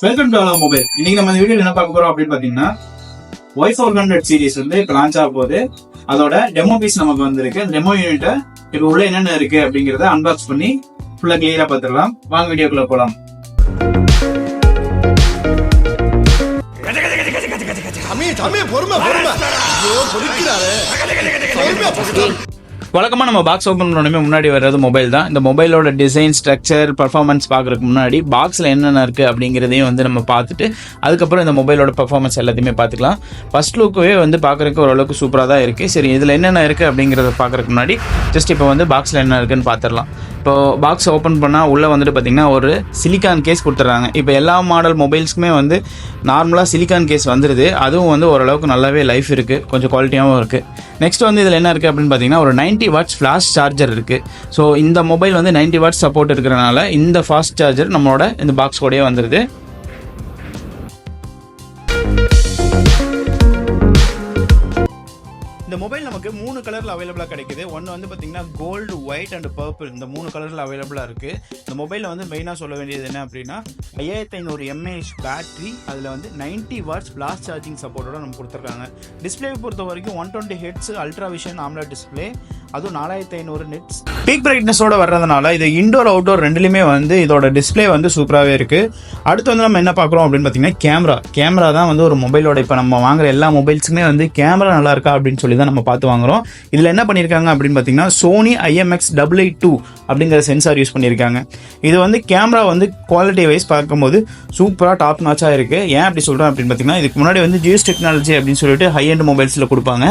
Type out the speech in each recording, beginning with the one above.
Welcome to allow mobile. இன்னைக்கு நம்ம இந்த வீடியோ என்ன பார்க்க போறோம் அப்படின்னு பாத்தீங்கன்னா Y400 சீரிஸ் வந்து இப்போ லான்ச் ஆக போகுது. அதோட டெமோ பீஸ் நமக்கு வந்திருக்கு. அந்த டெமோ யூனிட்டை இப்போ உள்ள என்னென்ன இருக்கு அப்படிங்கறத அன்பாக்ஸ் பண்ணி ஃபுல்லா கிளியரா பார்த்துடலாம். வாங்க வீடியோக்குள்ள போலாம். வழக்கமாக நம்ம பாக்ஸ் ஓப்பன் பண்ணணுமே முன்னாடி வர்றது மொபைல் தான். இந்த மொபைலோட டிசைன், ஸ்ட்ரக்சர், பர்ஃபார்மன்ஸ் பார்க்குறதுக்கு முன்னாடி பாக்ஸில் என்னென்ன இருக்குது அப்படிங்கிறதையும் வந்து நம்ம பார்த்துட்டு அதுக்கப்புறம் இந்த மொபைலோட பர்ஃபார்மன்ஸ் எல்லாத்தையுமே பார்த்துக்கலாம். ஃபர்ஸ்ட் லுக்கவே வந்து பார்க்குறதுக்கு ஓரளவுக்கு சூப்பராக தான் இருக்குது. சரி, இதில் என்னென்ன இருக்குது அப்படிங்கிறத பார்க்குறதுக்கு முன்னாடி ஜஸ்ட் இப்போ வந்து பாக்ஸில் என்ன இருக்குன்னு பார்த்துடலாம். இப்போ பாக்ஸ் ஓப்பன் பண்ணால் உள்ளே வந்துட்டு பார்த்திங்கன்னா ஒரு சிலிக்கான் கேஸ் கொடுத்துட்றாங்க. இப்போ எல்லா மாடல் மொபைல்ஸுக்குமே வந்து நார்மலாக சிலிக்கான் கேஸ் வந்துடுது. அதுவும் வந்து ஓரளவுக்கு நல்லாவே லைஃப் இருக்குது, கொஞ்சம் குவாலிட்டியாகவும் இருக்குது. நெக்ஸ்ட் வந்து இதில் என்ன இருக்குது அப்படின்னு பார்த்தீங்கன்னா ஒரு 90 வாட்ஸ் ஃப்ளாஷ் சார்ஜர் இருக்குது. ஸோ இந்த மொபைல் வந்து 90 வாட்ஸ் சப்போர்ட் இருக்கிறனால இந்த ஃபாஸ்ட் சார்ஜர் நம்மளோட இந்த பாக்ஸ் கூடயே வந்துடுது. இந்த மொபைல் நமக்கு 3 கலரில் அவைலபிளாக கிடைக்குது. ஒன்று வந்து பார்த்திங்கன்னா கோல்டு, ஒயிட் அண்ட் பர்பிள், இந்த 3 கலரில் அவைலபிளாக இருக்குது. இந்த மொபைலில் வந்து மெயினாக சொல்ல வேண்டியது என்ன அப்படின்னா 5500 mAh பேட்ரி, அதில் வந்து 90 வாட்ஸ் ஃப்ளாஷ் சார்ஜிங் சப்போர்ட்டோட நம்ம கொடுத்துருக்காங்க. டிஸ்பிளே பொறுத்த வரைக்கும் 120 hertz ultra vision AMOLED display, அதுவும் 4500 நிட்ஸ். பீக் பிரைட்னஸோட வர்றதுனால இது இன்டோர் அவுட்டோர் ரெண்டுலேயுமே வந்து இதோட டிஸ்பிளே வந்து சூப்பராகவே இருக்குது. அடுத்து வந்து நம்ம என்ன பார்க்குறோம் அப்படின்னு பார்த்தீங்கன்னா கேமரா தான் வந்து ஒரு மொபைலோட இப்போ நம்ம வாங்குற எல்லா மொபைல்ஸுக்குமே வந்து கேமரா நல்லா இருக்கா அப்படின்னு சொல்லி தான் நம்ம பார்த்து வாங்குறோம். இதில் என்ன பண்ணியிருக்காங்க அப்படின்னு பார்த்தீங்கன்னா சோனி IMX882 அப்படிங்கிற சென்சார் யூஸ் பண்ணியிருக்காங்க. இது வந்து கேமரா வந்து குவாலிட்டி வைஸ் பார்க்கும்போது சூப்பராக டாப் நாச்சாக இருக்குது. ஏன் அப்படி சொல்கிறேன் அப்படின்னு பார்த்தீங்கன்னா இதுக்கு முன்னாடி வந்து ஜிஎஸ் டெக்னாலஜி அப்படின்னு சொல்லிட்டு ஹை எண்ட் மொபைல்ஸில் கொடுப்பாங்க.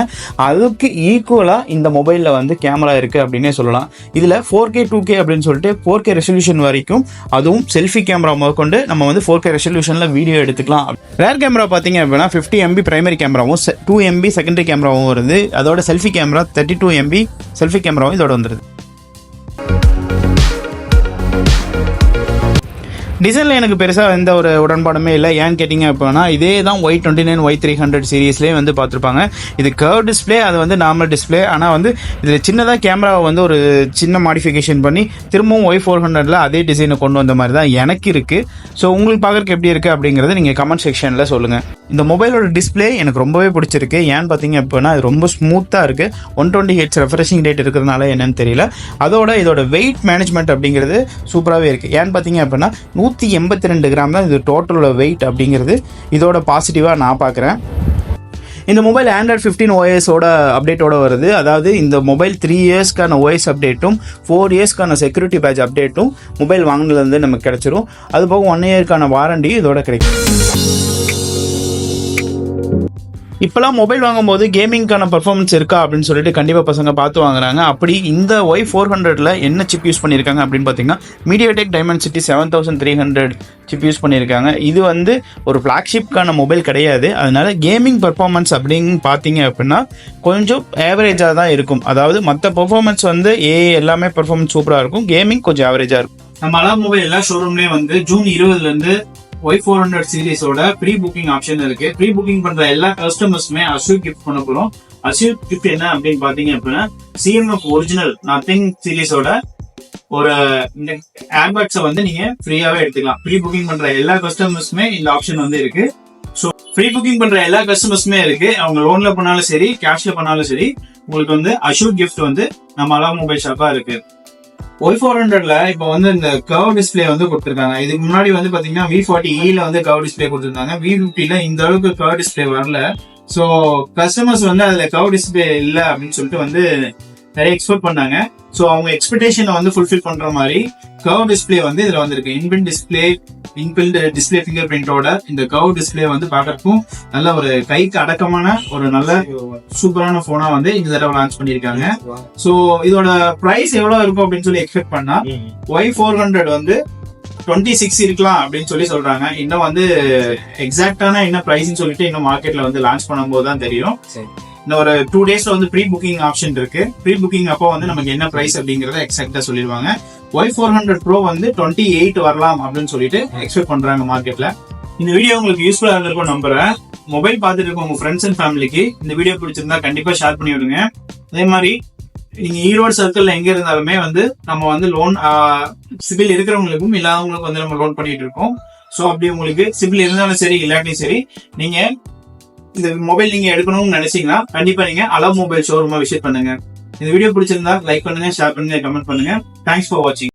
அதுக்கு ஈக்குவலாக இந்த மொபைலில் வந்து கேமரா இருக்குது அப்படின்னே சொல்லலாம். இதில் 4K 2K அப்படின்னு சொல்லிட்டு 4K ரெசல்யூஷன் வரைக்கும், அதுவும் செல்ஃபி கேமரா முதற்கொண்டு நம்ம வந்து 4K ரெசல்யூஷனில் வீடியோ எடுத்துக்கலாம். ரேர் கேமரா பார்த்தீங்க அப்படின்னா 50 MB பிரைமரி கேமராவும் 2 MB செகண்டரி கேமராவும் வருது. அதோட செல்ஃபி கேமரா 32 MB செல்ஃபி கேமராவும் இதோட வந்துடுது. டிசைனில் எனக்கு பெருசாக எந்த ஒரு உடன்பாடுமே இல்லை. ஏன்னு கேட்டிங்க அப்படின்னா இதே தான் Y29 Y300 சீரீஸ்லேயே வந்து பார்த்துருப்பாங்க. இது கர்வ் டிஸ்பிளே, அது வந்து நார்மல் டிஸ்பிளே. ஆனால் வந்து இதில் சின்னதாக கேமராவை வந்து ஒரு சின்ன மாடிஃபிகேஷன் பண்ணி திரும்பவும் Y400ல் அதே டிசைனை கொண்டு வந்த மாதிரி தான் எனக்கு இருக்குது. ஸோ உங்களுக்கு பார்க்குறதுக்கு எப்படி இருக்குது அப்படிங்கிறத நீங்கள் கமெண்ட் செக்ஷனில் சொல்லுங்கள். இந்த மொபைலோட டிஸ்பிளே எனக்கு ரொம்பவே பிடிச்சிருக்கு. ஏன்னு பார்த்தீங்க அப்படின்னா இது ரொம்ப ஸ்மூத்தாக இருக்குது. 120 ஹெட்ஸ் ரெஃப்ரெஷிங் ரேட் இருக்கிறதுனால என்னன்னு தெரியல. அதோட இதோட வெயிட் மேனேஜ்மெண்ட் அப்படிங்கிறது சூப்பராகவே இருக்குது. ஏன்னு பார்த்தீங்க அப்படின்னா 182 கிராம் தான் இது டோட்டலோட வெயிட் அப்படிங்கிறது இதோட பாசிட்டிவாக நான் பார்க்குறேன். இந்த மொபைல் Android 15 OSோட அப்டேட்டோட வருது. அதாவது இந்த மொபைல் 3 இயர்ஸ்க்கான OS அப்டேட்டும் 4 இயர்ஸ்க்கான செக்யூரிட்டி பேட்ச் அப்டேட்டும் மொபைல் வாங்கினதுலேருந்து நமக்கு கிடச்சிரும். அதுபோக 1 இயர்க்கான வாரண்டியும் இதோட கிடைக்கும். இப்போலாம் மொபைல் வாங்கும்போது கேமிங்கான பர்ஃபார்மன்ஸ் இருக்கா அப்படின்னு சொல்லிட்டு கண்டிப்பாக பசங்க பார்த்து வாங்குறாங்க. அப்படி இந்த Y400ல் என்ன சிப் யூஸ் பண்ணியிருக்காங்க அப்படின்னு பார்த்தீங்கன்னா MediaTek Dimensity 7300 சிப் யூஸ் பண்ணியிருக்காங்க. இது வந்து ஒரு ஃப்ளாக்ஷிப்கான மொபைல் கிடையாது. அதனால கேமிங் பர்ஃபார்மன்ஸ் அப்படின்னு பார்த்தீங்க அப்படின்னா கொஞ்சம் ஆவரேஜாக தான் இருக்கும். அதாவது மற்ற பர்ஃபார்மன்ஸ் வந்து எல்லாமே பர்ஃபார்மன்ஸ் சூப்பராக இருக்கும், கேமிங் கொஞ்சம் ஆவரேஜாக இருக்கும். நம்ம அலா மொபைல் எல்லா ஷோரூம்லேயும் வந்து ஜூன் 20லேருந்து Y400 சீரிஸோட ப்ரீ புக்கிங் ஆப்ஷன் இருக்கு. ப்ரீ புக்கிங் பண்ற எல்லா கஸ்டமர்ஸுமே அஷ்யூர் கிஃப்ட் பண்ண போறோம். அஷ்யூர் கிஃப்ட் என்ன அப்படின்னு பாத்தீங்க அப்படின்னா CMF ஒரிஜினல் நத்திங் சீரிஸோட ஒரு ஏர்பட்ஸை வந்து நீங்க ஃப்ரீயாவே எடுத்துக்கலாம். ப்ரீ புக்கிங் பண்ற எல்லா கஸ்டமர்ஸுமே இந்த ஆப்ஷன் வந்து இருக்கு. ஸோ ப்ரீ புக்கிங் பண்ற எல்லா கஸ்டமர்ஸுமே இருக்கு. அவங்க லோன்ல பண்ணாலும் சரி, கேஷ்ல பண்ணாலும் சரி, உங்களுக்கு வந்து அஷ்யூர் கிஃப்ட் வந்து நம்ம அலா மொபைல் ஷாப்பா இருக்கு. Y400ல இப்போ வந்து இந்த கர்வ் டிஸ்பிளே வந்து கொடுத்துருக்காங்க. இதுக்கு முன்னாடி வந்து பாத்தீங்கன்னா V40Eல வந்து கர்வ் டிஸ்பிளே கொடுத்துருந்தாங்க. V50ல இந்த அளவுக்கு கர்வ் டிஸ்பிளே வரல. ஸோ கஸ்டமர்ஸ் வந்து அதுல கர்வ் டிஸ்பிளே இல்லை அப்படின்னு சொல்லிட்டு வந்து நிறைய எக்ஸ்பெக்ட் பண்ணாங்க. ஸோ அவங்க எக்ஸ்பெக்டேஷனை வந்து ஃபுல்ஃபில் பண்ற மாதிரி கர்வ் டிஸ்பிளே வந்து இதுல வந்திருக்கு. இன்பில்ட் டிஸ்பிளே ஃபிங்கர் பிரிண்டோட இந்த கர்வ் டிஸ்பிளே வந்து பார்க்கறதுக்கும் நல்ல ஒரு கைக்கு அடக்கமான ஒரு நல்ல சூப்பரான போனா வந்து இந்த தடவை லான்ச் பண்ணிருக்காங்க. ஸோ இதோட பிரைஸ் எவ்வளவு இருக்கும் அப்படின்னு சொல்லி எக்ஸ்பெக்ட் பண்ணா Y400 வந்து 26 இருக்கலாம் அப்படின்னு சொல்லி சொல்றாங்க. இன்னும் வந்து எக்ஸாக்டான என்ன பிரைஸ்ன்னு சொல்லிட்டு இன்னும் மார்க்கெட்ல வந்து லான்ச் பண்ணும்போது தான் தெரியும். இன்னும் ஒரு 2 டேஸ்ல வந்து ப்ரீ புக்கிங் ஆப்ஷன் இருக்கு. ப்ரீ புக்கிங் அப்போ வந்து நமக்கு என்ன பிரைஸ் அப்படிங்கறத எக்ஸாக்டா சொல்லிடுவாங்க. Y400 Pro வந்து 28 வரலாம் அப்படின்னு சொல்லிட்டு எக்ஸ்பெக்ட் பண்றாங்க மார்க்கெட்ல. இந்த வீடியோ உங்களுக்கு யூஸ்ஃபுல்லா இருந்திருக்கும் நம்புறேன். மொபைல் பார்த்துட்டு இருக்க உங்க ஃப்ரெண்ட்ஸ் அண்ட் ஃபேமிலிக்கு இந்த வீடியோ பிடிச்சிருந்தா கண்டிப்பா ஷேர் பண்ணி விடுங்க. அதே மாதிரி நீங்க ஈரோடு சர்க்கிள்ல எங்க இருந்தாலுமே வந்து நம்ம வந்து லோன் சிபில் இருக்கிறவங்களுக்கும் இல்லாதவங்களுக்கும் வந்து நம்ம லோன் பண்ணிட்டு இருக்கோம். ஸோ அப்படி உங்களுக்கு சிம்பிள் இருந்தாலும் சரி இல்லாட்டியும் சரி, நீங்க இந்த மொபைல் நீங்க எடுக்கணும்னு நினைச்சீங்கன்னா கண்டிப்பா நீங்க அலவ் மொபைல் ஷோரூமை விசிட் பண்ணுங்க. இந்த வீடியோ பிடிச்சிருந்தா லைக் பண்ணுங்க, ஷேர் பண்ணுங்க, கமெண்ட் பண்ணுங்க. தேங்க்ஸ் ஃபார் வாட்சிங்.